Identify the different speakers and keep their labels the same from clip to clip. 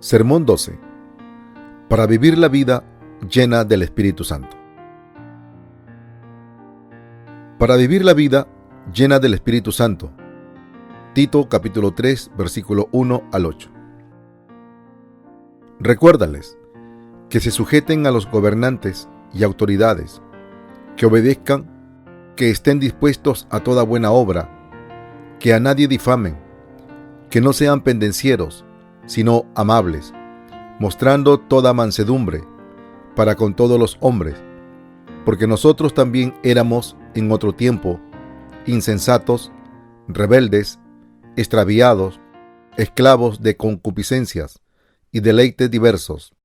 Speaker 1: Sermón 12. Para vivir la vida llena del Espíritu Santo. Para vivir la vida llena del Espíritu Santo. Tito capítulo 3, versículo 1 al 8. Recuérdales que se sujeten a los gobernantes y autoridades, que obedezcan, que estén dispuestos a toda buena obra, que a nadie difamen, que no sean pendencieros, sino amables, mostrando toda mansedumbre para con todos los hombres, porque nosotros también éramos en otro tiempo insensatos, rebeldes, extraviados, esclavos de concupiscencias y deleites diversos,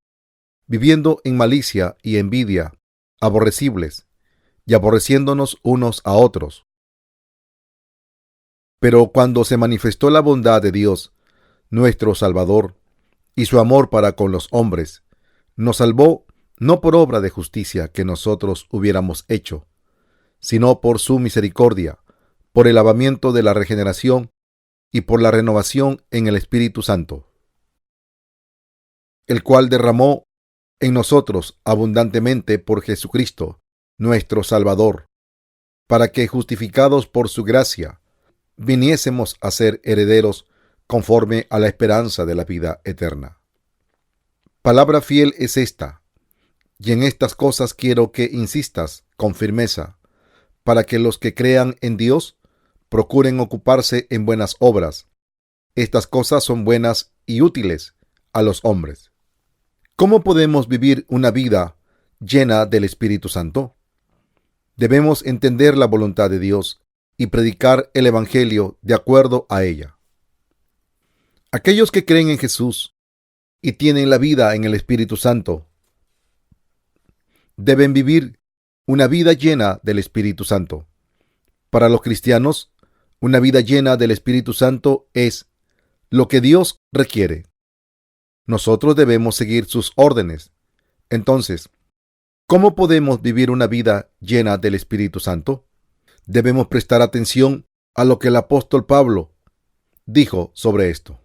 Speaker 1: viviendo en malicia y envidia, aborrecibles, y aborreciéndonos unos a otros. Pero cuando se manifestó la bondad de Dios, nuestro Salvador, y su amor para con los hombres, nos salvó no por obra de justicia que nosotros hubiéramos hecho, sino por su misericordia, por el lavamiento de la regeneración y por la renovación en el Espíritu Santo, el cual derramó en nosotros abundantemente por Jesucristo, nuestro Salvador, para que, justificados por su gracia, viniésemos a ser herederos conforme a la esperanza de la vida eterna. Palabra fiel es esta, y en estas cosas quiero que insistas con firmeza, para que los que crean en Dios procuren ocuparse en buenas obras. Estas cosas son buenas y útiles a los hombres. ¿Cómo podemos vivir una vida llena del Espíritu Santo? Debemos entender la voluntad de Dios y predicar el Evangelio de acuerdo a ella. Aquellos que creen en Jesús y tienen la vida en el Espíritu Santo deben vivir una vida llena del Espíritu Santo. Para los cristianos, una vida llena del Espíritu Santo es lo que Dios requiere. Nosotros debemos seguir sus órdenes. Entonces, ¿cómo podemos vivir una vida llena del Espíritu Santo? Debemos prestar atención a lo que el apóstol Pablo dijo sobre esto.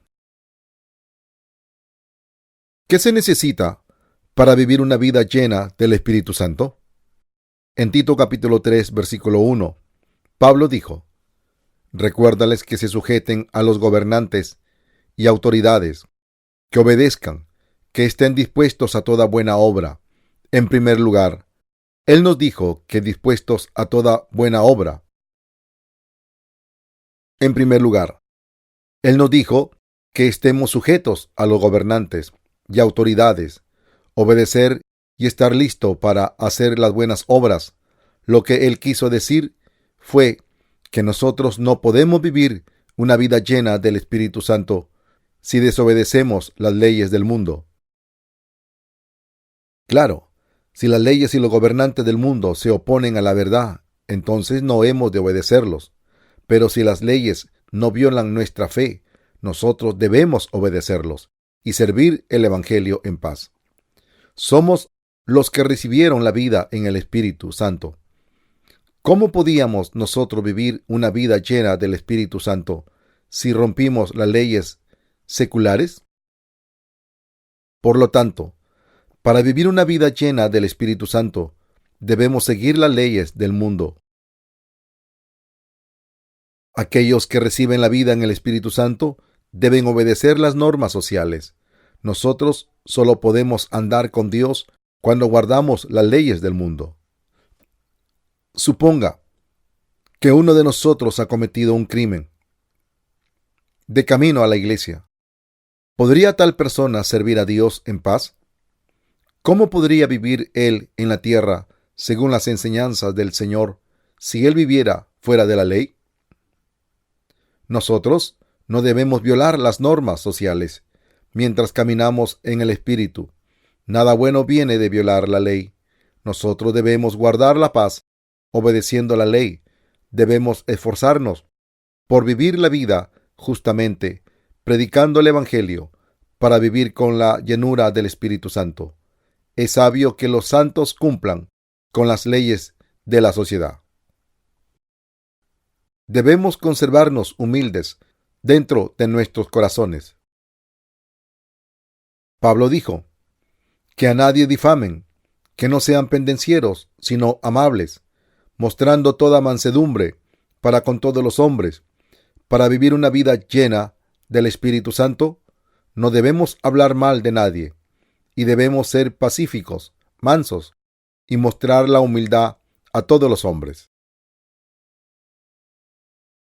Speaker 1: ¿Qué se necesita para vivir una vida llena del Espíritu Santo? En Tito capítulo 3, versículo 1, Pablo dijo: recuérdales que se sujeten a los gobernantes y autoridades, que obedezcan, que estén dispuestos a toda buena obra. En primer lugar, él nos dijo que dispuestos a toda buena obra. En primer lugar, él nos dijo que estemos sujetos a los gobernantes y autoridades, obedecer y estar listo para hacer las buenas obras. Lo que él quiso decir fue que nosotros no podemos vivir una vida llena del Espíritu Santo si desobedecemos las leyes del mundo. Claro, si las leyes y los gobernantes del mundo se oponen a la verdad, entonces no hemos de obedecerlos. Pero si las leyes no violan nuestra fe, nosotros debemos obedecerlos y servir el Evangelio en paz. Somos los que recibieron la vida en el Espíritu Santo. ¿Cómo podíamos nosotros vivir una vida llena del Espíritu Santo si rompimos las leyes seculares? Por lo tanto, para vivir una vida llena del Espíritu Santo, debemos seguir las leyes del mundo. Aquellos que reciben la vida en el Espíritu Santo deben obedecer las normas sociales. Nosotros solo podemos andar con Dios cuando guardamos las leyes del mundo. Suponga que uno de nosotros ha cometido un crimen. De camino a la iglesia, ¿podría tal persona servir a Dios en paz? ¿Cómo podría vivir él en la tierra según las enseñanzas del Señor si él viviera fuera de la ley? Nosotros no debemos violar las normas sociales mientras caminamos en el Espíritu. Nada bueno viene de violar la ley. Nosotros debemos guardar la paz obedeciendo la ley. Debemos esforzarnos por vivir la vida justamente, predicando el Evangelio, para vivir con la llenura del Espíritu Santo. Es sabio que los santos cumplan con las leyes de la sociedad. Debemos conservarnos humildes dentro de nuestros corazones. Pablo dijo, que a nadie difamen, que no sean pendencieros, sino amables, mostrando toda mansedumbre para con todos los hombres, para vivir una vida llena del Espíritu Santo. No debemos hablar mal de nadie, y debemos ser pacíficos, mansos, y mostrar la humildad a todos los hombres.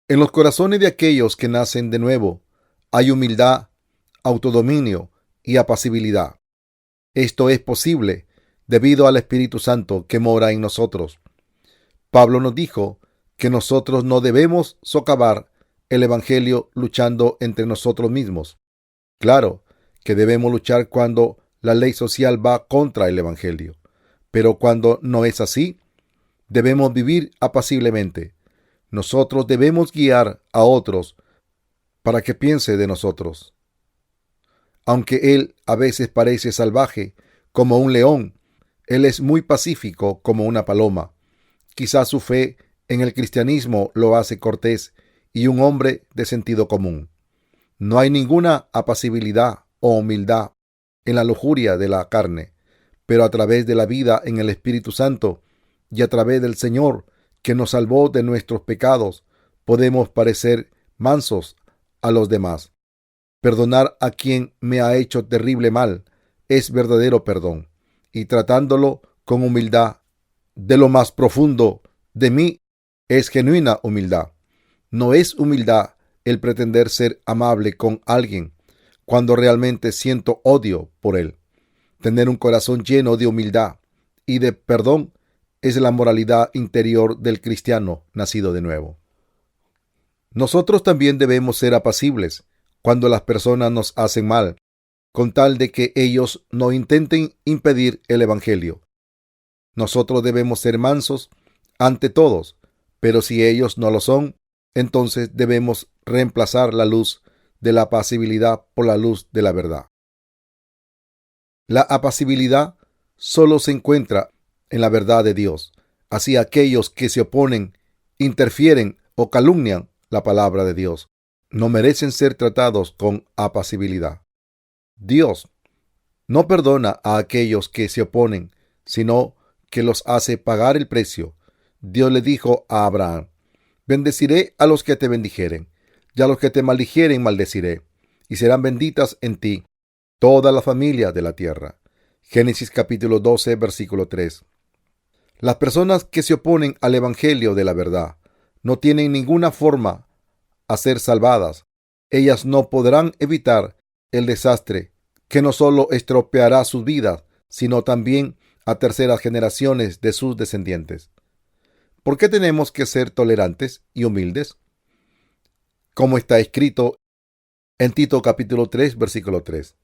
Speaker 1: En los corazones de aquellos que nacen de nuevo hay humildad, autodominio y apacibilidad. Esto es posible debido al Espíritu Santo que mora en nosotros. Pablo nos dijo que nosotros no debemos socavar el Evangelio luchando entre nosotros mismos. Claro que debemos luchar cuando la ley social va contra el Evangelio, pero cuando no es así, debemos vivir apaciblemente. Nosotros debemos guiar a otros para que piense de nosotros. Aunque él a veces parece salvaje como un león, él es muy pacífico como una paloma. Quizás su fe en el cristianismo lo hace cortés y un hombre de sentido común. No hay ninguna apacibilidad o humildad en la lujuria de la carne, pero a través de la vida en el Espíritu Santo y a través del Señor que nos salvó de nuestros pecados, podemos parecer mansos a los demás. Perdonar a quien me ha hecho terrible mal es verdadero perdón, y tratándolo con humildad de lo más profundo de mí es genuina humildad. No es humildad el pretender ser amable con alguien cuando realmente siento odio por él. Tener un corazón lleno de humildad y de perdón es la moralidad interior del cristiano nacido de nuevo. Nosotros también debemos ser apacibles cuando las personas nos hacen mal, con tal de que ellos no intenten impedir el Evangelio. Nosotros debemos ser mansos ante todos, pero si ellos no lo son, entonces debemos reemplazar la luz de la apacibilidad por la luz de la verdad. La apacibilidad solo se encuentra en la verdad de Dios. Así aquellos que se oponen, interfieren o calumnian la palabra de Dios no merecen ser tratados con apacibilidad. Dios no perdona a aquellos que se oponen, sino que los hace pagar el precio. Dios le dijo a Abraham, bendeciré a los que te bendijeren, y a los que te maldijeren maldeciré, y serán benditas en ti toda la familia de la tierra. Génesis capítulo 12, versículo 3. Las personas que se oponen al Evangelio de la verdad no tienen ninguna forma a ser salvadas. Ellas no podrán evitar el desastre que no solo estropeará sus vidas, sino también a terceras generaciones de sus descendientes. ¿Por qué tenemos que ser tolerantes y humildes? Como está escrito en Tito capítulo 3, versículo 3.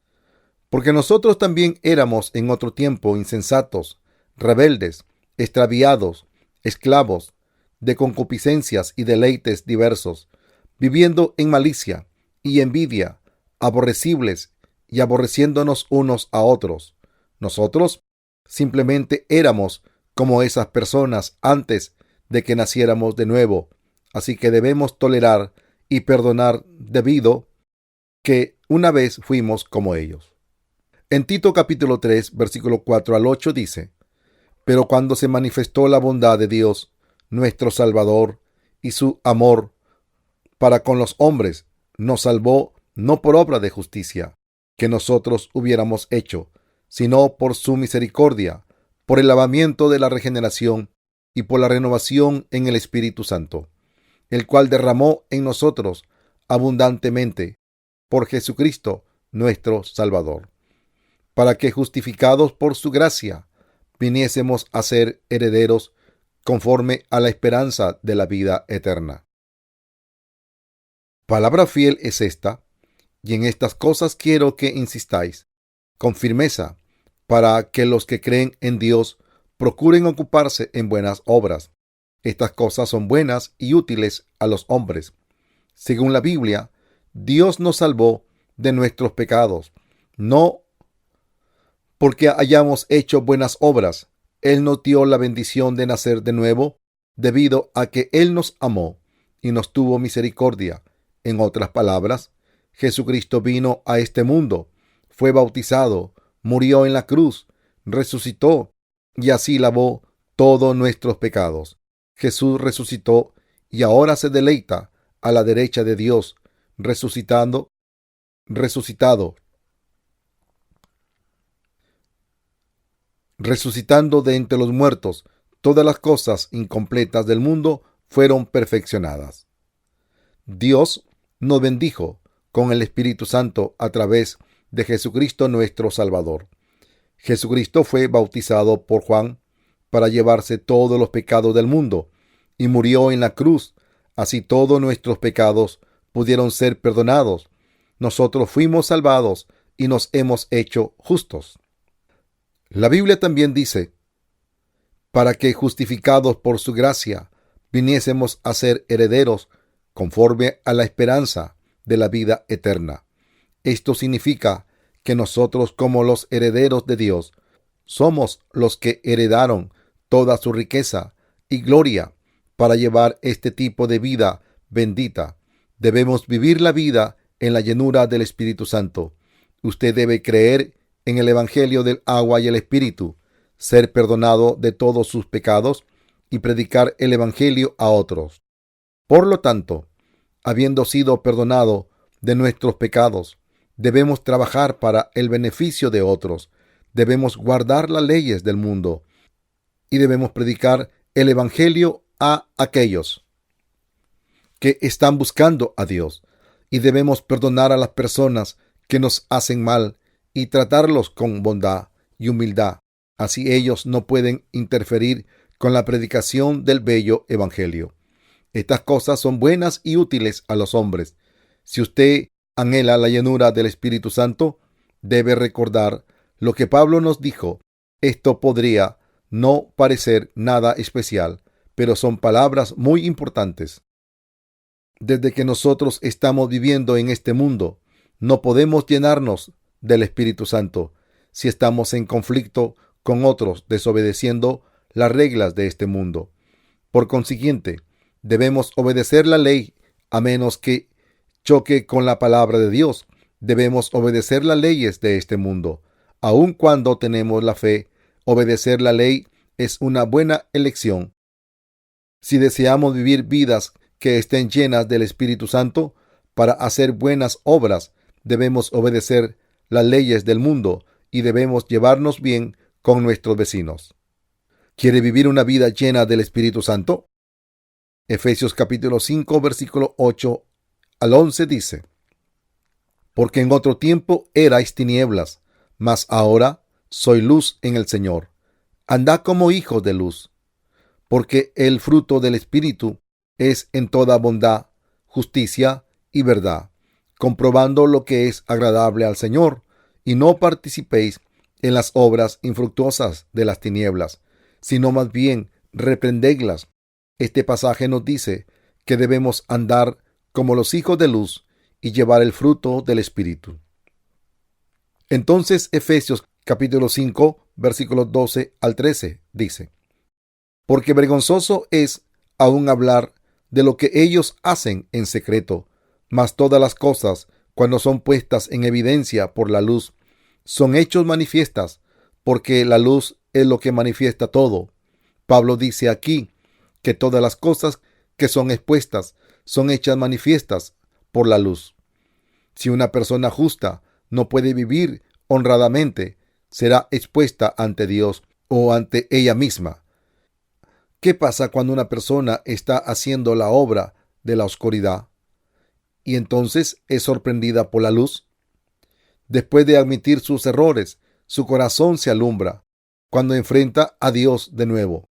Speaker 1: Porque nosotros también éramos en otro tiempo insensatos, rebeldes, extraviados, esclavos de concupiscencias y deleites diversos, viviendo en malicia y envidia, aborrecibles y aborreciéndonos unos a otros. Nosotros simplemente éramos como esas personas antes de que naciéramos de nuevo, así que debemos tolerar y perdonar debido que una vez fuimos como ellos. En Tito capítulo 3, versículo 4 al 8 dice, pero cuando se manifestó la bondad de Dios, nuestro Salvador, y su amor para con los hombres, nos salvó no por obra de justicia que nosotros hubiéramos hecho, sino por su misericordia, por el lavamiento de la regeneración y por la renovación en el Espíritu Santo, el cual derramó en nosotros abundantemente por Jesucristo nuestro Salvador, para que justificados por su gracia viniésemos a ser herederos conforme a la esperanza de la vida eterna. Palabra fiel es esta, y en estas cosas quiero que insistáis con firmeza, para que los que creen en Dios procuren ocuparse en buenas obras. Estas cosas son buenas y útiles a los hombres. Según la Biblia, Dios nos salvó de nuestros pecados, no porque hayamos hecho buenas obras. Él nos dio la bendición de nacer de nuevo debido a que Él nos amó y nos tuvo misericordia. En otras palabras, Jesucristo vino a este mundo, fue bautizado, murió en la cruz, resucitó y así lavó todos nuestros pecados. Jesús resucitó y ahora se deleita a la derecha de Dios, resucitado resucitando de entre los muertos. Todas las cosas incompletas del mundo fueron perfeccionadas. Dios nos bendijo con el Espíritu Santo a través de Jesucristo nuestro Salvador. Jesucristo fue bautizado por Juan para llevarse todos los pecados del mundo y murió en la cruz. Así todos nuestros pecados pudieron ser perdonados. Nosotros fuimos salvados y nos hemos hecho justos. La Biblia también dice, para que justificados por su gracia viniésemos a ser herederos conforme a la esperanza de la vida eterna. Esto significa que nosotros, como los herederos de Dios, somos los que heredaron toda su riqueza y gloria. Para llevar este tipo de vida bendita, debemos vivir la vida en la llenura del Espíritu Santo. Usted debe creer en el Evangelio del agua y el Espíritu, ser perdonado de todos sus pecados y predicar el Evangelio a otros. Por lo tanto, habiendo sido perdonado de nuestros pecados, debemos trabajar para el beneficio de otros, debemos guardar las leyes del mundo y debemos predicar el Evangelio a aquellos que están buscando a Dios, y debemos perdonar a las personas que nos hacen mal y tratarlos con bondad y humildad. Así ellos no pueden interferir con la predicación del bello Evangelio. Estas cosas son buenas y útiles a los hombres. Si usted anhela la llenura del Espíritu Santo, debe recordar lo que Pablo nos dijo. Esto podría no parecer nada especial, pero son palabras muy importantes. Desde que nosotros estamos viviendo en este mundo, no podemos llenarnos del Espíritu Santo si estamos en conflicto con otros, desobedeciendo las reglas de este mundo. Por consiguiente, debemos obedecer la ley a menos que choque con la palabra de Dios. Debemos obedecer las leyes de este mundo. Aun cuando tenemos la fe, obedecer la ley es una buena elección. Si deseamos vivir vidas que estén llenas del Espíritu Santo para hacer buenas obras, debemos obedecer las leyes del mundo y debemos llevarnos bien con nuestros vecinos. ¿Quiere vivir una vida llena del Espíritu Santo? Efesios capítulo 5, versículo 8 al 11 dice: Porque en otro tiempo erais tinieblas, mas ahora soy luz en el Señor. Andad como hijos de luz, porque el fruto del Espíritu es en toda bondad, justicia y verdad, comprobando lo que es agradable al Señor, y no participéis en las obras infructuosas de las tinieblas, sino más bien reprendedlas. Este pasaje nos dice que debemos andar como los hijos de luz y llevar el fruto del Espíritu. Entonces Efesios capítulo 5 versículos 12 al 13 dice: Porque vergonzoso es aún hablar de lo que ellos hacen en secreto, mas todas las cosas, cuando son puestas en evidencia por la luz, son hechos manifiestas, porque la luz es lo que manifiesta todo. Pablo dice aquí que todas las cosas que son expuestas son hechas manifiestas por la luz. Si una persona justa no puede vivir honradamente, será expuesta ante Dios o ante ella misma. ¿Qué pasa cuando una persona está haciendo la obra de la oscuridad y entonces es sorprendida por la luz? Después de admitir sus errores, su corazón se alumbra cuando enfrenta a Dios de nuevo.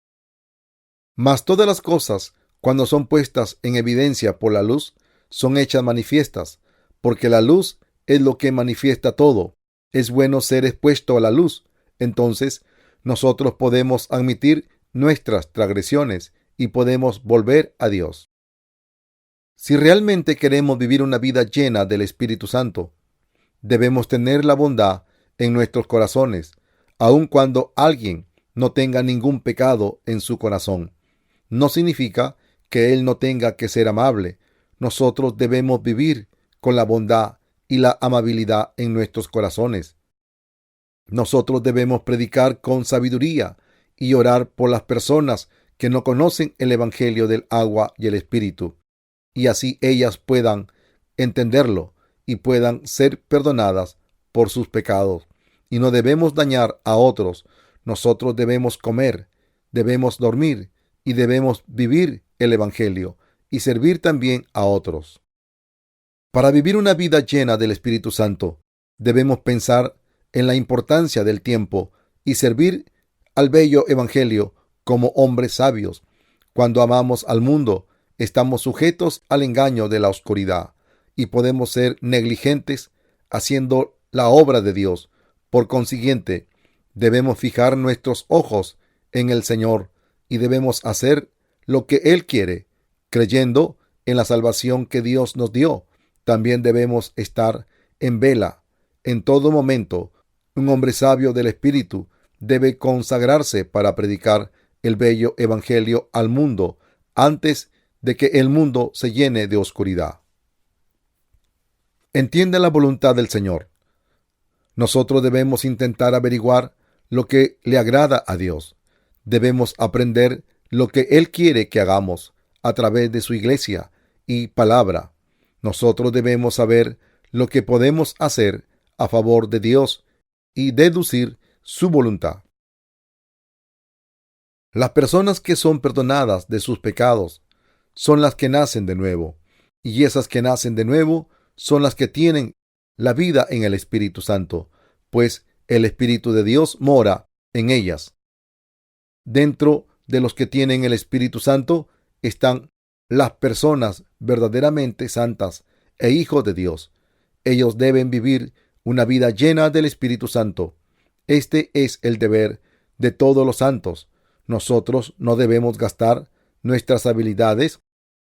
Speaker 1: Mas todas las cosas, cuando son puestas en evidencia por la luz, son hechas manifiestas, porque la luz es lo que manifiesta todo. Es bueno ser expuesto a la luz. Entonces, nosotros podemos admitir nuestras transgresiones y podemos volver a Dios. Si realmente queremos vivir una vida llena del Espíritu Santo, debemos tener la bondad en nuestros corazones, aun cuando alguien no tenga ningún pecado en su corazón. No significa que él no tenga que ser amable. Nosotros debemos vivir con la bondad y la amabilidad en nuestros corazones. Nosotros debemos predicar con sabiduría y orar por las personas que no conocen el Evangelio del agua y el Espíritu, y así ellas puedan entenderlo y puedan ser perdonadas por sus pecados. Y no debemos dañar a otros. Nosotros debemos comer, debemos dormir y debemos vivir el Evangelio y servir también a otros. Para vivir una vida llena del Espíritu Santo, debemos pensar en la importancia del tiempo y servir al bello Evangelio como hombres sabios. Cuando amamos al mundo, estamos sujetos al engaño de la oscuridad y podemos ser negligentes haciendo la obra de Dios. Por consiguiente, debemos fijar nuestros ojos en el Señor y debemos hacer lo que Él quiere, creyendo en la salvación que Dios nos dio. También debemos estar en vela en todo momento. Un hombre sabio del Espíritu debe consagrarse para predicar el bello Evangelio al mundo antes de que el mundo se llene de oscuridad. Entiende la voluntad del Señor. Nosotros debemos intentar averiguar lo que le agrada a Dios. Debemos aprender lo que Él quiere que hagamos a través de su iglesia y palabra. Nosotros debemos saber lo que podemos hacer a favor de Dios y deducir su voluntad. Las personas que son perdonadas de sus pecados son las que nacen de nuevo, y esas que nacen de nuevo son las que tienen la vida en el Espíritu Santo, pues el Espíritu de Dios mora en ellas. Dentro de los que tienen el Espíritu Santo están las personas verdaderamente santas e hijos de Dios. Ellos deben vivir una vida llena del Espíritu Santo. Este es el deber de todos los santos. Nosotros no debemos gastar nuestras habilidades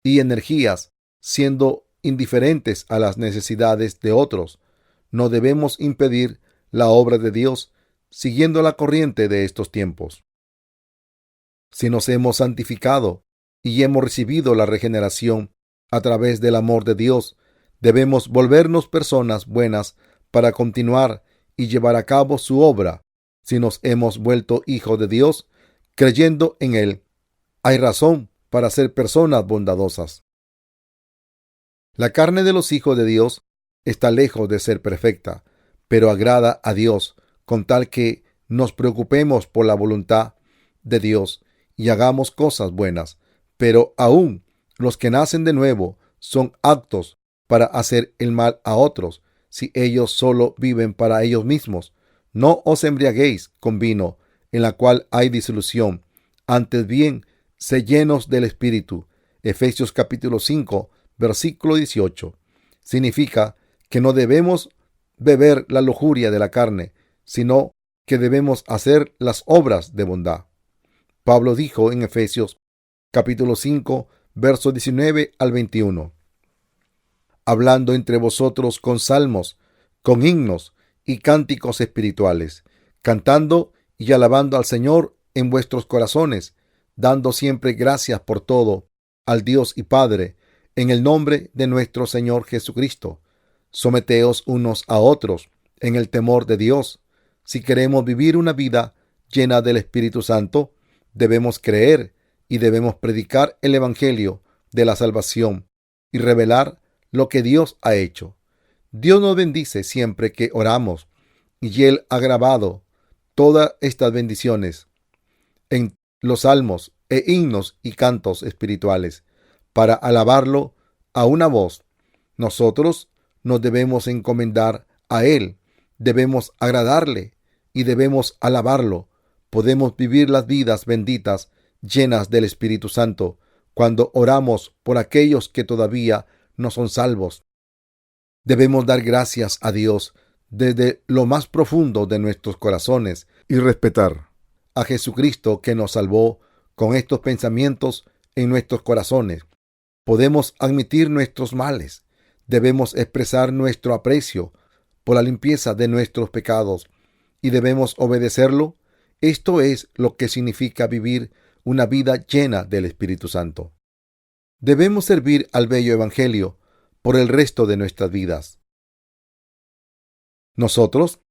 Speaker 1: y energías siendo indiferentes a las necesidades de otros. No debemos impedir la obra de Dios siguiendo la corriente de estos tiempos. Si nos hemos santificado y hemos recibido la regeneración a través del amor de Dios, debemos volvernos personas buenas para continuar y llevar a cabo su obra. Si nos hemos vuelto hijos de Dios, creyendo en Él, hay razón para ser personas bondadosas. La carne de los hijos de Dios está lejos de ser perfecta, pero agrada a Dios con tal que nos preocupemos por la voluntad de Dios y hagamos cosas buenas. Pero aún los que nacen de nuevo son aptos para hacer el mal a otros si ellos solo viven para ellos mismos. No os embriaguéis con vino, en la cual hay disolución. Antes bien, sé llenos del Espíritu. Efesios capítulo 5, versículo 18. Significa que no debemos beber la lujuria de la carne, sino que debemos hacer las obras de bondad. Pablo dijo en Efesios capítulo 5, versos 19 al 21. Hablando entre vosotros con salmos, con himnos y cánticos espirituales, cantando y alabando al Señor en vuestros corazones, dando siempre gracias por todo al Dios y Padre, en el nombre de nuestro Señor Jesucristo. Someteos unos a otros en el temor de Dios. Si queremos vivir una vida llena del Espíritu Santo, debemos creer y debemos predicar el Evangelio de la salvación y revelar lo que Dios ha hecho. Dios nos bendice siempre que oramos, y Él ha grabado todas estas bendiciones en los salmos e himnos y cantos espirituales para alabarlo a una voz. Nosotros nos debemos encomendar a Él, debemos agradarle y debemos alabarlo. Podemos vivir las vidas benditas llenas del Espíritu Santo cuando oramos por aquellos que todavía no son salvos. Debemos dar gracias a Dios desde lo más profundo de nuestros corazones y respetar a Jesucristo que nos salvó con estos pensamientos en nuestros corazones. Podemos admitir nuestros males. Debemos expresar nuestro aprecio por la limpieza de nuestros pecados y debemos obedecerlo. Esto es lo que significa vivir una vida llena del Espíritu Santo. Debemos servir al bello Evangelio por el resto de nuestras vidas. Nosotros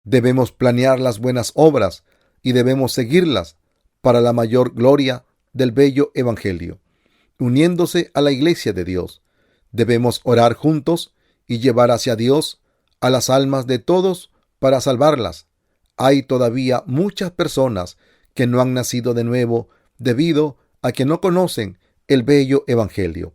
Speaker 1: debemos planear las buenas obras y debemos seguirlas para la mayor gloria del bello Evangelio. Uniéndose a la Iglesia de Dios, debemos orar juntos y llevar hacia Dios a las almas de todos para salvarlas. Hay todavía muchas personas que no han nacido de nuevo debido a que no conocen el bello Evangelio.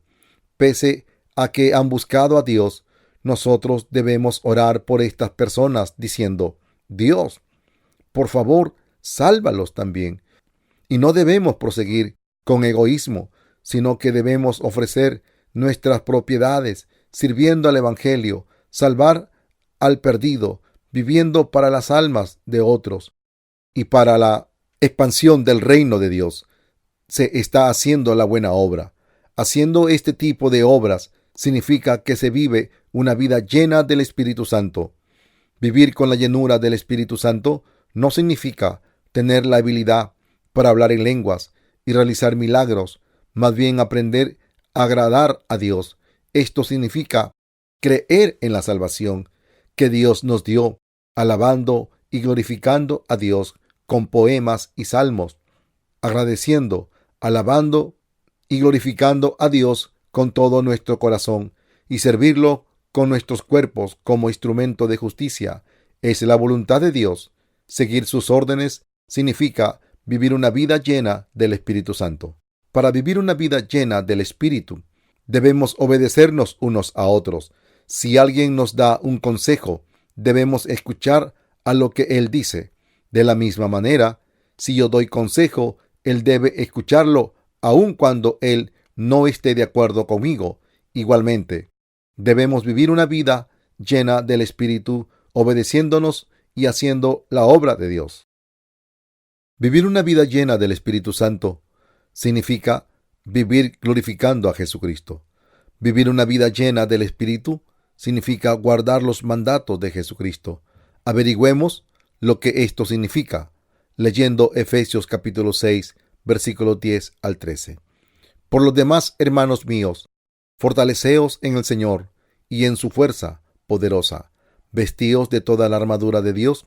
Speaker 1: Pese a que han buscado a Dios, nosotros debemos orar por estas personas diciendo: Dios, por favor, sálvalos también. Y no debemos proseguir con egoísmo, sino que debemos ofrecer nuestras propiedades, sirviendo al Evangelio, salvar al perdido, viviendo para las almas de otros y para la expansión del reino de Dios. Se está haciendo la buena obra. Haciendo este tipo de obras significa que se vive una vida llena del Espíritu Santo. Vivir con la llenura del Espíritu Santo no significa tener la habilidad para hablar en lenguas y realizar milagros, más bien aprender a agradar a Dios. Esto significa creer en la salvación que Dios nos dio, alabando y glorificando a Dios con poemas y salmos, agradeciendo, alabando y glorificando a Dios con todo nuestro corazón y servirlo con nuestros cuerpos como instrumento de justicia. Es la voluntad de Dios. Seguir sus órdenes significa vivir una vida llena del Espíritu Santo. Para vivir una vida llena del Espíritu, debemos obedecernos unos a otros. Si alguien nos da un consejo, debemos escuchar a lo que él dice. De la misma manera, si yo doy consejo, él debe escucharlo aun cuando él no esté de acuerdo conmigo. Igualmente, debemos vivir una vida llena del Espíritu, obedeciéndonos y haciendo la obra de Dios. Vivir una vida llena del Espíritu Santo significa vivir glorificando a Jesucristo. Vivir una vida llena del Espíritu significa guardar los mandatos de Jesucristo. Averigüemos lo que esto significa leyendo Efesios capítulo 6, versículos 10 al 13. Por lo demás, hermanos míos, fortaleceos en el Señor y en su fuerza poderosa. Vestíos de toda la armadura de Dios,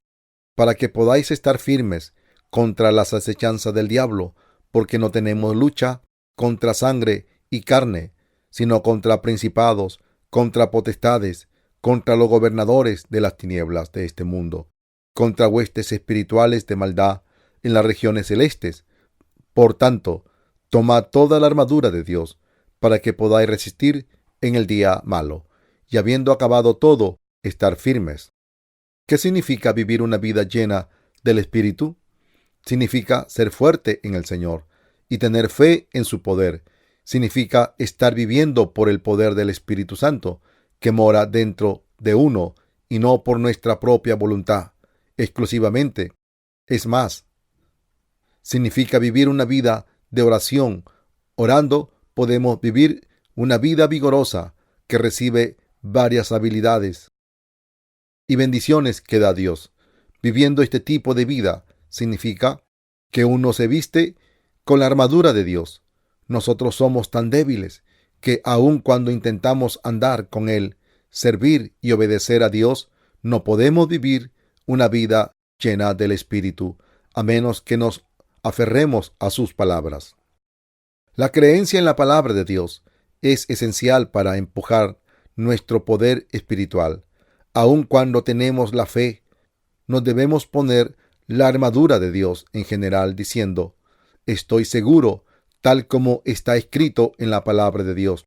Speaker 1: para que podáis estar firmes contra las acechanzas del diablo, porque no tenemos lucha contra sangre y carne, sino contra principados, contra potestades, contra los gobernadores de las tinieblas de este mundo, contra huestes espirituales de maldad en las regiones celestes. Por tanto, tomad toda la armadura de Dios, para que podáis resistir en el día malo, y habiendo acabado todo, estar firmes. ¿Qué significa vivir una vida llena del Espíritu? Significa ser fuerte en el Señor y tener fe en su poder. Significa estar viviendo por el poder del Espíritu Santo, que mora dentro de uno y no por nuestra propia voluntad exclusivamente. Es más, significa vivir una vida de oración. Orando podemos vivir una vida vigorosa que recibe varias habilidades y bendiciones que da Dios. Viviendo este tipo de vida significa que uno se viste con la armadura de Dios. Nosotros somos tan débiles que aun cuando intentamos andar con Él, servir y obedecer a Dios, no podemos vivir una vida llena del Espíritu, a menos que nos aferremos a sus palabras. La creencia en la palabra de Dios es esencial para empujar nuestro poder espiritual. Aun cuando tenemos la fe, nos debemos poner la armadura de Dios en general, diciendo: estoy seguro, tal como está escrito en la palabra de Dios.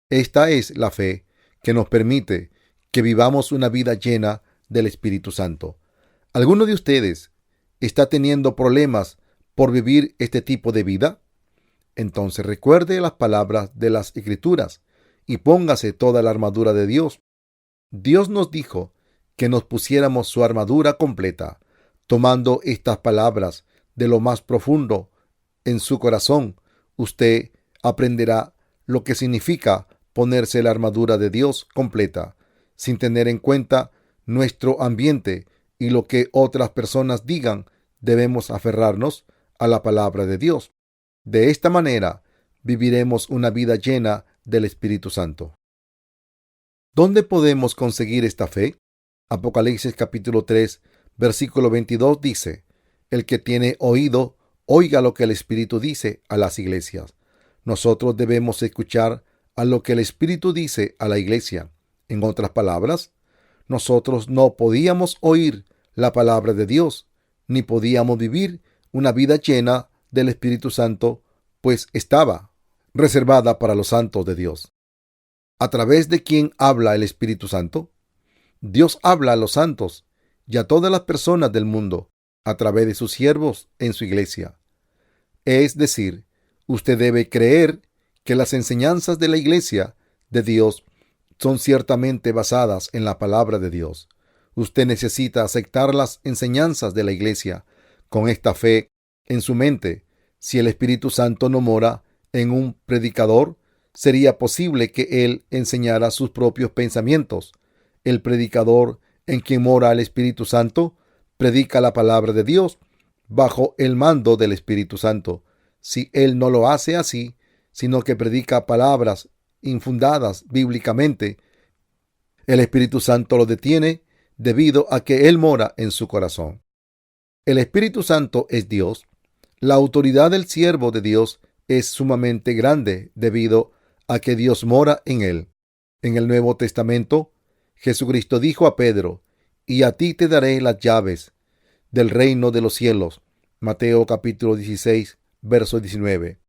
Speaker 1: Esta es la fe que nos permite que vivamos una vida llena del Espíritu Santo. ¿Alguno de ustedes está teniendo problemas por vivir este tipo de vida? Entonces recuerde las palabras de las Escrituras y póngase toda la armadura de Dios. Dios nos dijo que nos pusiéramos su armadura completa. Tomando estas palabras de lo más profundo en su corazón, usted aprenderá lo que significa ponerse la armadura de Dios completa, sin tener en cuenta nuestro ambiente y lo que otras personas digan. Debemos aferrarnos a la palabra de Dios. De esta manera viviremos una vida llena del Espíritu Santo. ¿Dónde podemos conseguir esta fe? Apocalipsis capítulo 3, versículo 22 dice: El que tiene oído, oiga lo que el Espíritu dice a las iglesias. Nosotros debemos escuchar a lo que el Espíritu dice a la iglesia. En otras palabras, nosotros no podíamos oír la palabra de Dios, ni podíamos vivir una vida llena del Espíritu Santo, pues estaba reservada para los santos de Dios. ¿A través de quién habla el Espíritu Santo? Dios habla a los santos y a todas las personas del mundo a través de sus siervos en su iglesia. Es decir, usted debe creer que las enseñanzas de la iglesia de Dios son ciertamente basadas en la palabra de Dios. Usted necesita aceptar las enseñanzas de la iglesia con esta fe en su mente. Si el Espíritu Santo no mora en un predicador, sería posible que él enseñara sus propios pensamientos. El predicador en quien mora el Espíritu Santo predica la palabra de Dios bajo el mando del Espíritu Santo. Si él no lo hace así, sino que predica palabras infundadas bíblicamente, el Espíritu Santo lo detiene debido a que él mora en su corazón. El Espíritu Santo es Dios. La autoridad del siervo de Dios es sumamente grande debido a que Dios mora en él. En el Nuevo Testamento, Jesucristo dijo a Pedro: y a ti te daré las llaves del reino de los cielos. Mateo capítulo 16, verso 19.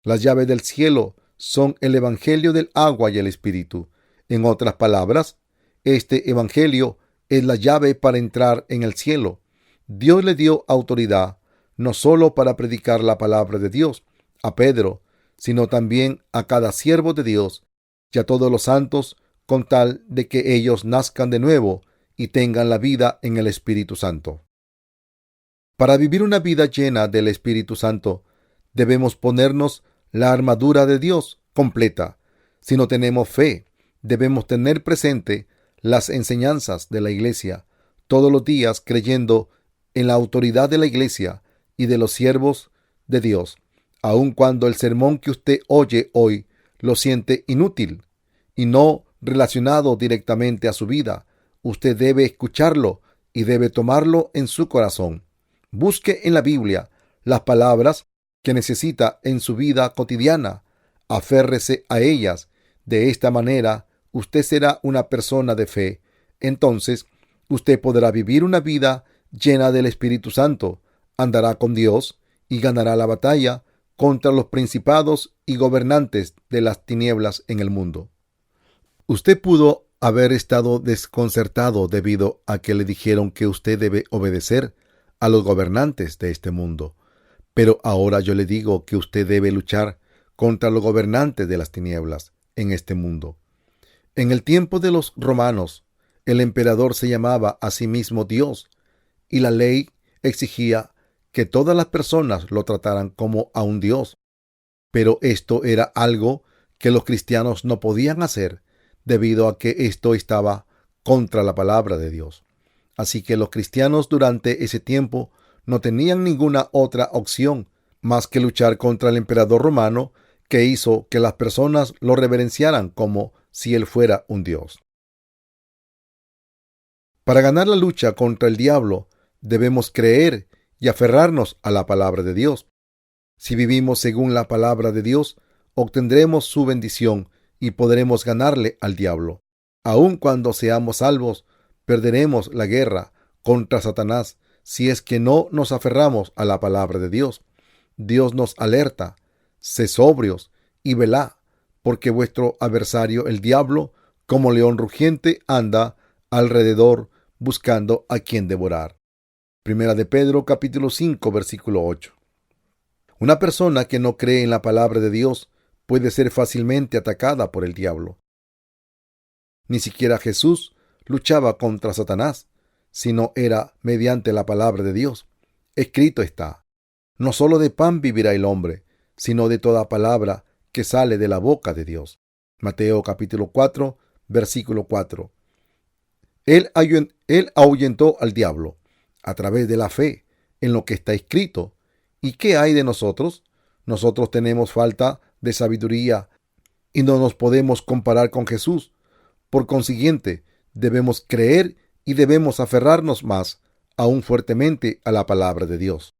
Speaker 1: Las llaves del cielo son el evangelio del agua y el espíritu. En otras palabras, este evangelio es la llave para entrar en el cielo. Dios le dio autoridad no solo para predicar la palabra de Dios a Pedro, sino también a cada siervo de Dios y a todos los santos, con tal de que ellos nazcan de nuevo y tengan la vida en el Espíritu Santo. Para vivir una vida llena del Espíritu Santo, debemos ponernos la armadura de Dios completa. Si no tenemos fe, debemos tener presente las enseñanzas de la iglesia todos los días, creyendo en la autoridad de la iglesia y de los siervos de Dios. Aun cuando el sermón que usted oye hoy lo siente inútil y no relacionado directamente a su vida, usted debe escucharlo y debe tomarlo en su corazón. Busque en la Biblia las palabras que necesita en su vida cotidiana. Aférrese a ellas. De esta manera, usted será una persona de fe. Entonces, usted podrá vivir una vida llena del Espíritu Santo, andará con Dios y ganará la batalla contra los principados y gobernantes de las tinieblas en el mundo. Usted pudo haber estado desconcertado debido a que le dijeron que usted debe obedecer a los gobernantes de este mundo. Pero ahora yo le digo que usted debe luchar contra los gobernantes de las tinieblas en este mundo. En el tiempo de los romanos, el emperador se llamaba a sí mismo Dios, y la ley exigía que todas las personas lo trataran como a un Dios. Pero esto era algo que los cristianos no podían hacer, debido a que esto estaba contra la palabra de Dios. Así que los cristianos durante ese tiempo no tenían ninguna otra opción más que luchar contra el emperador romano, que hizo que las personas lo reverenciaran como si él fuera un dios. Para ganar la lucha contra el diablo, debemos creer y aferrarnos a la palabra de Dios. Si vivimos según la palabra de Dios, obtendremos su bendición y podremos ganarle al diablo. Aun cuando seamos salvos, perderemos la guerra contra Satanás si es que no nos aferramos a la palabra de Dios. Dios nos alerta: sé sobrios y velad, porque vuestro adversario el diablo, como león rugiente, anda alrededor buscando a quien devorar. Primera de Pedro capítulo 5 versículo 8. Una persona que no cree en la palabra de Dios puede ser fácilmente atacada por el diablo. Ni siquiera Jesús luchaba contra Satanás, sino era mediante la palabra de Dios. Escrito está: no solo de pan vivirá el hombre, sino de toda palabra que sale de la boca de Dios. Mateo capítulo 4, versículo 4. Él ahuyentó al diablo a través de la fe en lo que está escrito. ¿Y qué hay de nosotros? Nosotros tenemos falta de sabiduría y no nos podemos comparar con Jesús. Por consiguiente, debemos creer y debemos aferrarnos más, aún fuertemente, a la palabra de Dios.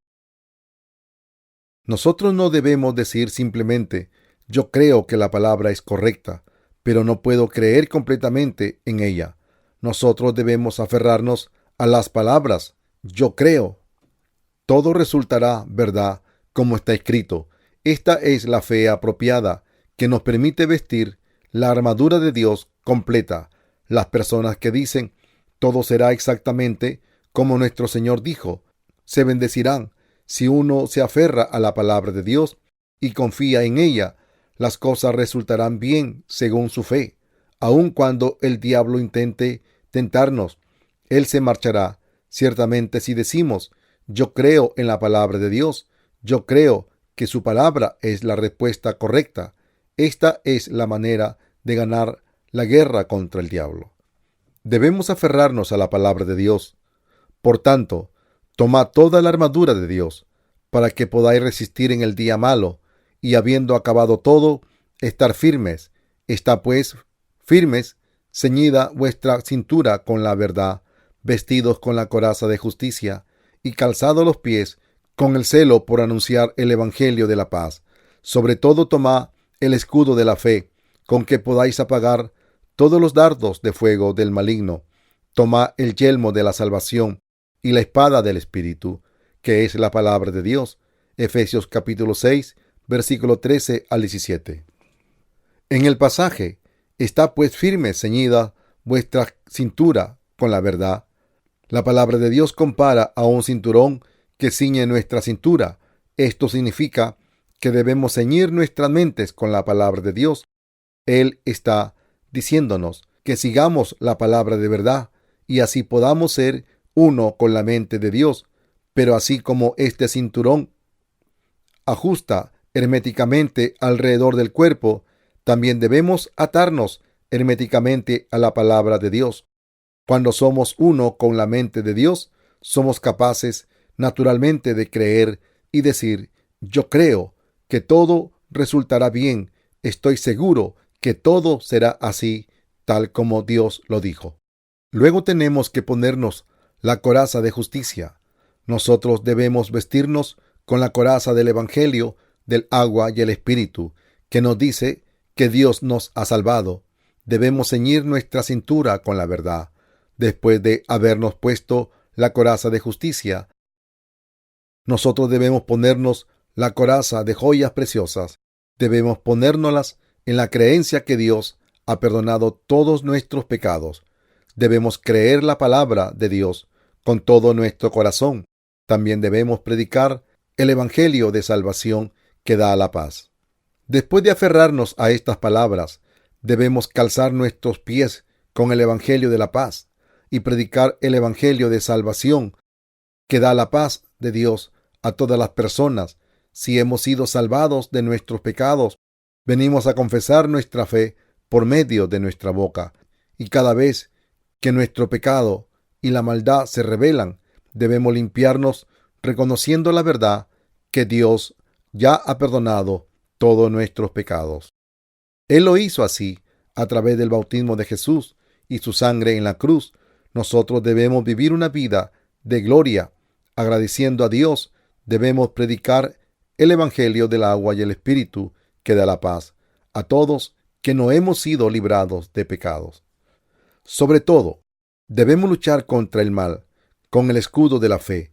Speaker 1: Nosotros no debemos decir simplemente, yo creo que la palabra es correcta, pero no puedo creer completamente en ella. Nosotros debemos aferrarnos a las palabras, yo creo. Todo resultará verdad como está escrito. Esta es la fe apropiada que nos permite vestir la armadura de Dios completa. Las personas que dicen todo será exactamente como nuestro Señor dijo, se bendecirán. Si uno se aferra a la palabra de Dios y confía en ella, las cosas resultarán bien según su fe. Aun cuando el diablo intente tentarnos, él se marchará. Ciertamente, si decimos, yo creo en la palabra de Dios, yo creo que su palabra es la respuesta correcta. Esta es la manera de ganar la guerra contra el diablo. Debemos aferrarnos a la palabra de Dios. Por tanto, tomad toda la armadura de Dios, para que podáis resistir en el día malo, y habiendo acabado todo, estar firmes. Está pues firmes, ceñida vuestra cintura con la verdad, vestidos con la coraza de justicia, y calzados los pies con el celo por anunciar el evangelio de la paz. Sobre todo tomad el escudo de la fe, con que podáis apagar todos los dardos de fuego del maligno. Tomad el yelmo de la salvación y la espada del Espíritu, que es la palabra de Dios. Efesios capítulo 6, versículo 13 al 17. En el pasaje, está pues firme ceñida vuestra cintura con la verdad. La palabra de Dios compara a un cinturón que ciñe nuestra cintura. Esto significa que debemos ceñir nuestras mentes con la palabra de Dios. Él está diciéndonos que sigamos la palabra de verdad y así podamos ser uno con la mente de Dios. Pero así como este cinturón ajusta herméticamente alrededor del cuerpo, también debemos atarnos herméticamente a la palabra de Dios. Cuando somos uno con la mente de Dios, somos capaces naturalmente de creer y decir, yo creo que todo resultará bien, estoy seguro que todo será así, tal como Dios lo dijo. Luego tenemos que ponernos la coraza de justicia. Nosotros debemos vestirnos con la coraza del Evangelio, del agua y el Espíritu, que nos dice que Dios nos ha salvado. Debemos ceñir nuestra cintura con la verdad. Después de habernos puesto la coraza de justicia, nosotros debemos ponernos la coraza de joyas preciosas. Debemos ponérnoslas en la creencia que Dios ha perdonado todos nuestros pecados. Debemos creer la palabra de Dios con todo nuestro corazón. También debemos predicar el evangelio de salvación que da la paz. Después de aferrarnos a estas palabras, debemos calzar nuestros pies con el evangelio de la paz y predicar el evangelio de salvación que da la paz de Dios a todas las personas. Si hemos sido salvados de nuestros pecados, venimos a confesar nuestra fe por medio de nuestra boca. Y cada vez que nuestro pecado y la maldad se revelan, debemos limpiarnos reconociendo la verdad que Dios ya ha perdonado todos nuestros pecados. Él lo hizo así a través del bautismo de Jesús y su sangre en la cruz. Nosotros debemos vivir una vida de gloria, agradeciendo a Dios. Debemos predicar el evangelio del agua y el Espíritu que da la paz a todos que no hemos sido librados de pecados. Sobre todo, debemos luchar contra el mal con el escudo de la fe.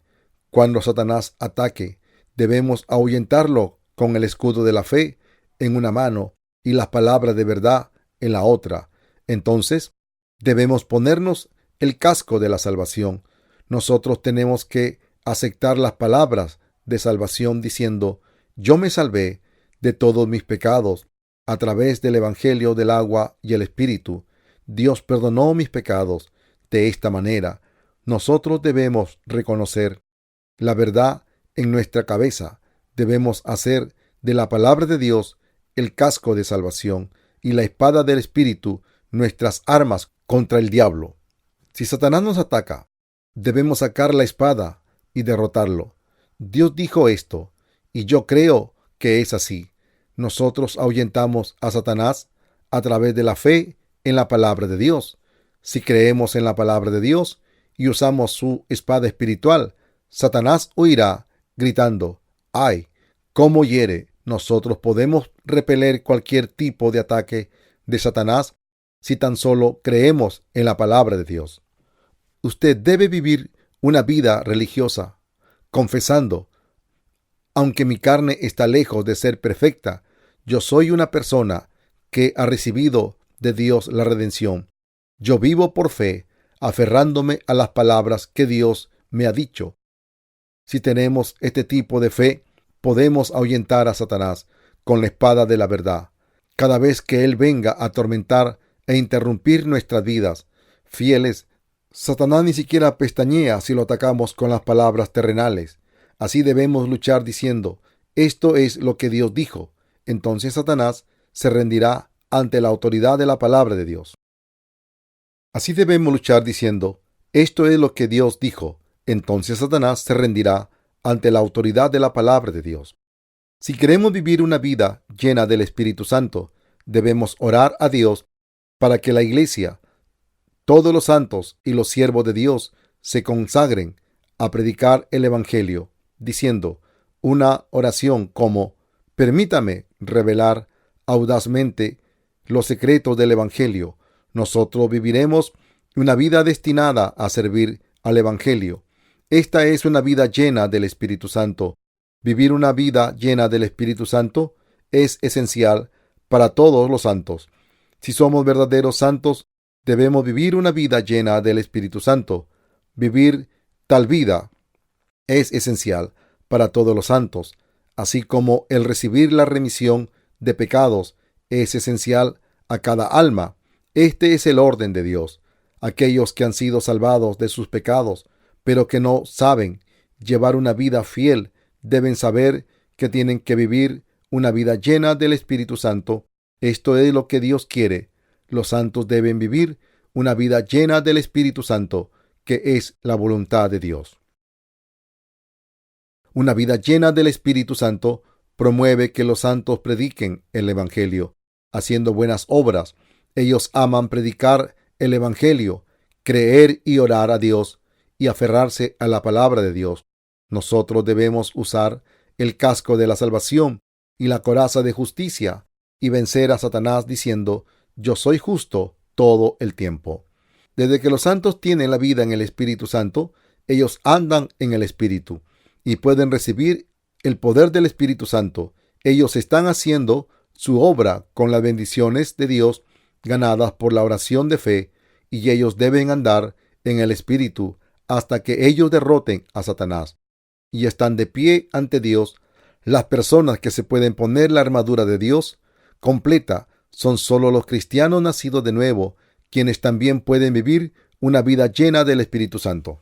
Speaker 1: Cuando Satanás ataque, debemos ahuyentarlo con el escudo de la fe en una mano y las palabras de verdad en la otra. Entonces, debemos ponernos el casco de la salvación. Nosotros tenemos que aceptar las palabras de salvación diciendo, yo me salvé de todos mis pecados a través del evangelio del agua y el Espíritu. Dios perdonó mis pecados. De esta manera, nosotros debemos reconocer la verdad en nuestra cabeza. Debemos hacer de la palabra de Dios el casco de salvación y la espada del Espíritu nuestras armas contra el diablo. Si Satanás nos ataca, debemos sacar la espada y derrotarlo. Dios dijo esto, y yo creo que es así. Nosotros ahuyentamos a Satanás a través de la fe en la palabra de Dios. Si creemos en la palabra de Dios y usamos su espada espiritual, Satanás huirá gritando: ¡ay! ¿Cómo hiere? Nosotros podemos repeler cualquier tipo de ataque de Satanás si tan solo creemos en la palabra de Dios. Usted debe vivir una vida religiosa, confesando: aunque mi carne está lejos de ser perfecta, yo soy una persona que ha recibido de Dios la redención. Yo vivo por fe, aferrándome a las palabras que Dios me ha dicho. Si tenemos este tipo de fe, podemos ahuyentar a Satanás con la espada de la verdad. Cada vez que él venga a atormentar e interrumpir nuestras vidas fieles, Satanás ni siquiera pestañea si lo atacamos con las palabras terrenales. Así debemos luchar diciendo: esto es lo que Dios dijo. Entonces Satanás se rendirá ante la autoridad de la palabra de Dios. Así debemos luchar diciendo: esto es lo que Dios dijo. Entonces Satanás se rendirá ante la autoridad de la palabra de Dios. Si queremos vivir una vida llena del Espíritu Santo, debemos orar a Dios para que la iglesia, todos los santos y los siervos de Dios se consagren a predicar el Evangelio, diciendo una oración como: permítame revelar audazmente los secretos del Evangelio. Nosotros viviremos una vida destinada a servir al Evangelio. Esta es una vida llena del Espíritu Santo. Vivir una vida llena del Espíritu Santo es esencial para todos los santos. Si somos verdaderos santos, debemos vivir una vida llena del Espíritu Santo. Vivir tal vida es esencial para todos los santos, así como el recibir la remisión de pecados es esencial a cada alma. Este es el orden de Dios. Aquellos que han sido salvados de sus pecados, pero que no saben llevar una vida fiel, deben saber que tienen que vivir una vida llena del Espíritu Santo. Esto es lo que Dios quiere. Los santos deben vivir una vida llena del Espíritu Santo, que es la voluntad de Dios. Una vida llena del Espíritu Santo promueve que los santos prediquen el Evangelio, haciendo buenas obras. Ellos aman predicar el Evangelio, creer y orar a Dios y aferrarse a la palabra de Dios. Nosotros debemos usar el casco de la salvación y la coraza de justicia y vencer a Satanás diciendo: yo soy justo todo el tiempo. Desde que los santos tienen la vida en el Espíritu Santo, ellos andan en el Espíritu y pueden recibir el poder del Espíritu Santo. Ellos están haciendo su obra con las bendiciones de Dios ganadas por la oración de fe, y ellos deben andar en el Espíritu hasta que ellos derroten a Satanás y están de pie ante Dios. Las personas que se pueden poner la armadura de Dios completa son solo los cristianos nacidos de nuevo, quienes también pueden vivir una vida llena del Espíritu Santo.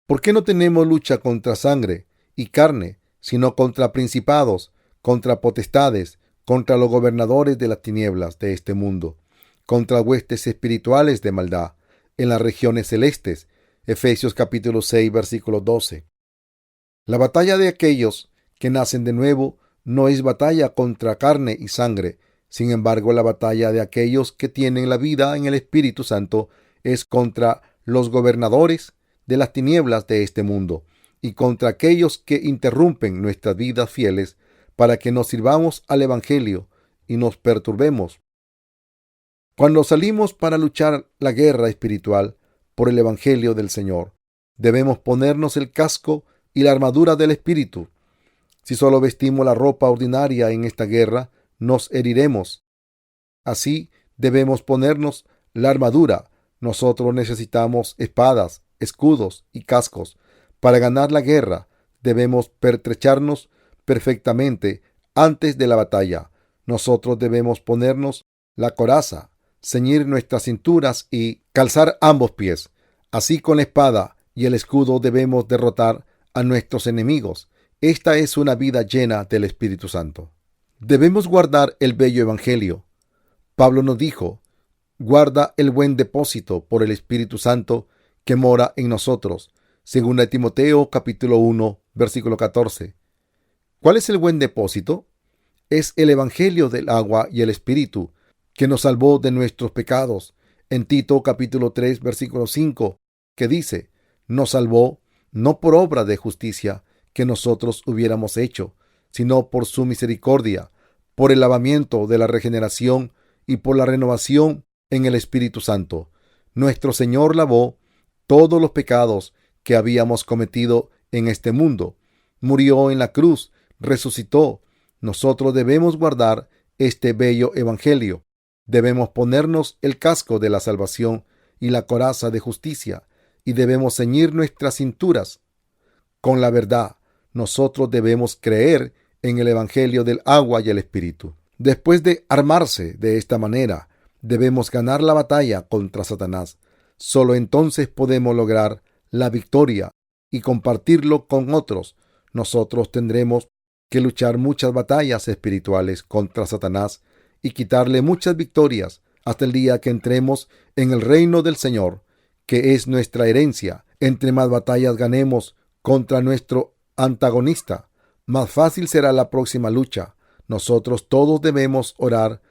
Speaker 1: ¿Por qué no tenemos lucha contra sangre y carne, sino contra principados, contra potestades, contra los gobernadores de las tinieblas de este mundo, contra huestes espirituales de maldad en las regiones celestes? Efesios capítulo 6, versículo 12. La batalla de aquellos que nacen de nuevo no es batalla contra carne y sangre. Sin embargo, la batalla de aquellos que tienen la vida en el Espíritu Santo es contra los gobernadores de las tinieblas de este mundo y contra aquellos que interrumpen nuestras vidas fieles para que nos sirvamos al Evangelio y nos perturbemos. Cuando salimos para luchar la guerra espiritual por el Evangelio del Señor, debemos ponernos el casco y la armadura del Espíritu. Si solo vestimos la ropa ordinaria en esta guerra, nos heriremos. Así debemos ponernos la armadura. Nosotros necesitamos espadas, escudos y cascos. Para ganar la guerra, debemos pertrecharnos perfectamente antes de la batalla. Nosotros debemos ponernos la coraza, ceñir nuestras cinturas y calzar ambos pies. Así, con la espada y el escudo debemos derrotar a nuestros enemigos. Esta es una vida llena del Espíritu Santo. Debemos guardar el bello Evangelio. Pablo nos dijo: guarda el buen depósito por el Espíritu Santo que mora en nosotros. Según Timoteo capítulo 1, versículo 14. ¿Cuál es el buen depósito? Es el Evangelio del agua y el Espíritu, que nos salvó de nuestros pecados. En Tito capítulo 3, versículo 5, que dice: nos salvó no por obra de justicia que nosotros hubiéramos hecho, sino por su misericordia, por el lavamiento de la regeneración y por la renovación en el Espíritu Santo. Nuestro Señor lavó todos los pecados que habíamos cometido en este mundo. Murió en la cruz, resucitó. Nosotros debemos guardar este bello evangelio. Debemos ponernos el casco de la salvación y la coraza de justicia, y debemos ceñir nuestras cinturas con la verdad. Nosotros debemos creer en el evangelio del agua y el espíritu. Después de armarse de esta manera, debemos ganar la batalla contra Satanás. Solo entonces podemos lograr la victoria y compartirlo con otros. Nosotros tendremos que luchar muchas batallas espirituales contra Satanás y quitarle muchas victorias hasta el día que entremos en el reino del Señor, que es nuestra herencia. Entre más batallas ganemos contra nuestro antagonista, más fácil será la próxima lucha. Nosotros todos debemos orar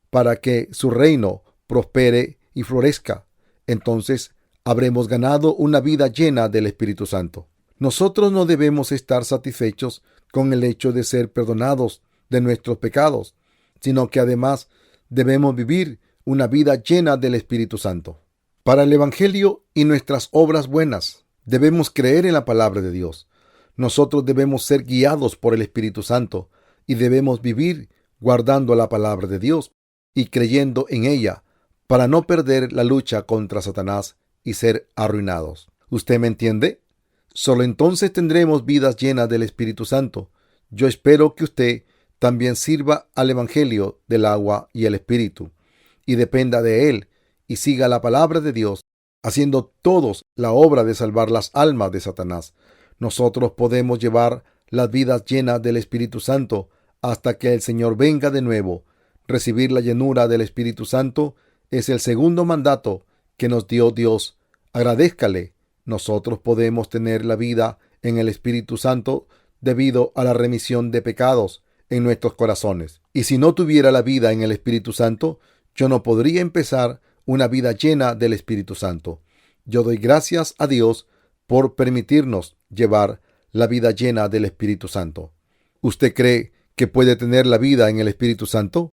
Speaker 1: para que su reino prospere y florezca. Entonces habremos ganado una vida llena del Espíritu Santo. Nosotros no debemos estar satisfechos con el hecho de ser perdonados de nuestros pecados, sino que además debemos vivir una vida llena del Espíritu Santo. Para el Evangelio y nuestras obras buenas, debemos creer en la palabra de Dios. Nosotros debemos ser guiados por el Espíritu Santo y debemos vivir guardando la palabra de Dios y creyendo en ella para no perder la lucha contra Satanás y ser arruinados. ¿Usted me entiende? Solo entonces tendremos vidas llenas del Espíritu Santo. Yo espero que usted también sirva al Evangelio del agua y el Espíritu y dependa de él y siga la palabra de Dios, haciendo todos la obra de salvar las almas de Satanás. Nosotros podemos llevar las vidas llenas del Espíritu Santo hasta que el Señor venga de nuevo. Recibir la llenura del Espíritu Santo es el segundo mandato que nos dio Dios. Agradézcale. Nosotros podemos tener la vida en el Espíritu Santo debido a la remisión de pecados en nuestros corazones. Y si no tuviera la vida en el Espíritu Santo, yo no podría empezar una vida llena del Espíritu Santo. Yo doy gracias a Dios por permitirnos llevar la vida llena del Espíritu Santo. ¿Usted cree que puede tener la vida en el Espíritu Santo?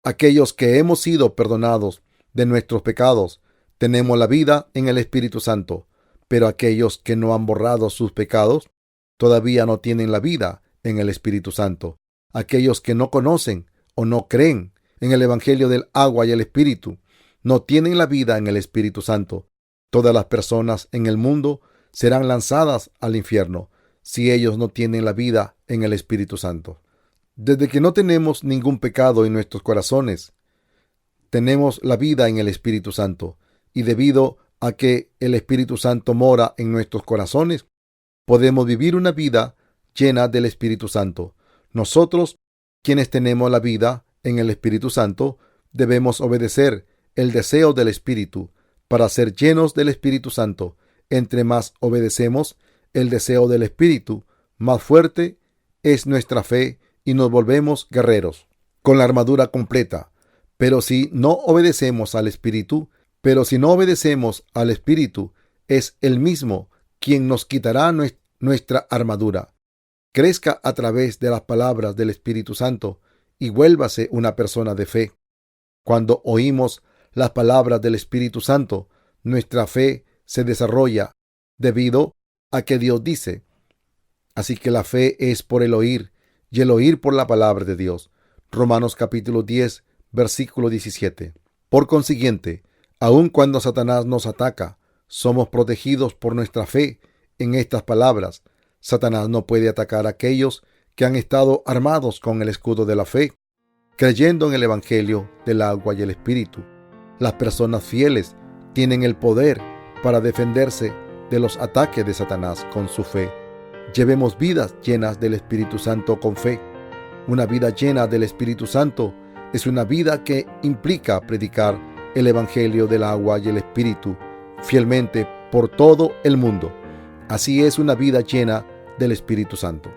Speaker 1: Aquellos que hemos sido perdonados de nuestros pecados, tenemos la vida en el Espíritu Santo, pero aquellos que no han borrado sus pecados, todavía no tienen la vida en el Espíritu Santo. Aquellos que no conocen o no creen en el Evangelio del agua y el Espíritu, no tienen la vida en el Espíritu Santo. Todas las personas en el mundo serán lanzadas al infierno si ellos no tienen la vida en el Espíritu Santo. Desde que no tenemos ningún pecado en nuestros corazones, tenemos la vida en el Espíritu Santo, y debido a que el Espíritu Santo mora en nuestros corazones, podemos vivir una vida llena del Espíritu Santo. Nosotros, quienes tenemos la vida en el Espíritu Santo, debemos obedecer el deseo del Espíritu para ser llenos del Espíritu Santo. Entre más obedecemos el deseo del Espíritu, más fuerte es nuestra fe y nos volvemos guerreros, con la armadura completa. Pero si no obedecemos al Espíritu, es Él mismo quien nos quitará nuestra armadura. Crezca a través de las palabras del Espíritu Santo y vuélvase una persona de fe. Cuando oímos las palabras del Espíritu Santo, nuestra fe se desarrolla debido a que Dios dice. Así que la fe es por el oír y el oír por la palabra de Dios. Romanos capítulo 10, versículo 17. Por consiguiente, aun cuando Satanás nos ataca, somos protegidos por nuestra fe en estas palabras. Satanás no puede atacar a aquellos que han estado armados con el escudo de la fe, creyendo en el Evangelio del agua y el Espíritu. Las personas fieles tienen el poder para defenderse de los ataques de Satanás con su fe. Llevemos vidas llenas del Espíritu Santo con fe. Una vida llena del Espíritu Santo es una vida que implica predicar el Evangelio del agua y el Espíritu fielmente por todo el mundo. Así es una vida llena del Espíritu Santo.